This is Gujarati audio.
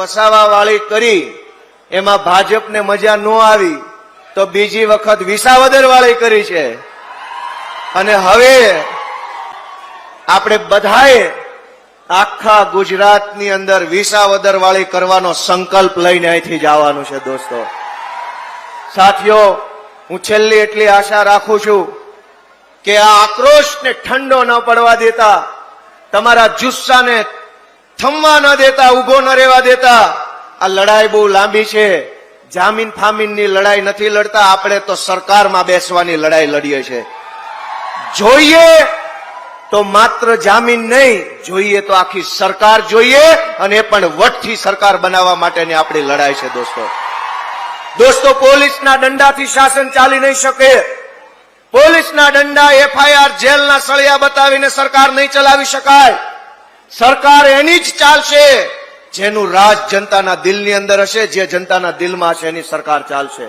વસાવા વાળી કરી એમાં ભાજપને મજા ન આવી તો બીજી વખત વિસાવદર વાળી કરી છે અને હવે આપણે બધાએ આખા ગુજરાતની અંદર વિસાવદર વાળી કરવાનો સંકલ્પ લઈને અહીંથી જવાનું છે દોસ્તો। સાથીઓ, હું છેલ્લી એટલી આશા રાખું છું કે આ આક્રોશને ઠંડો ન પડવા દેતા, તમારા જુસ્સાને થમવા ન દેતા, ઉભો ન રહેવા દેતા। આ લડાઈ બહુ લાંબી છે, જામીન ફામીનની લડાઈ નથી લડતા, આપણે તો સરકારમાં બેસવાની લડાઈ લડીએ છીએ। જોઈએ તો માત્ર જામીન નહીં, જોઈએ તો આખી સરકાર જોઈએ, અને પણ વટથી સરકાર બનાવવા માટેની આપણી લડાઈ છે દોસ્તો। પોલીસના દંડાથી શાસન ચાલી નહીં શકે। પોલીસના દંડા, એફઆઈઆર, જેલના સળિયા બતાવીને સરકાર નહીં ચલાવી શકાય। સરકાર એની જ ચાલશે જેનું રાજ જનતાના દિલની અંદર હશે, જે જનતાના દિલમાં હશે એની સરકાર ચાલશે।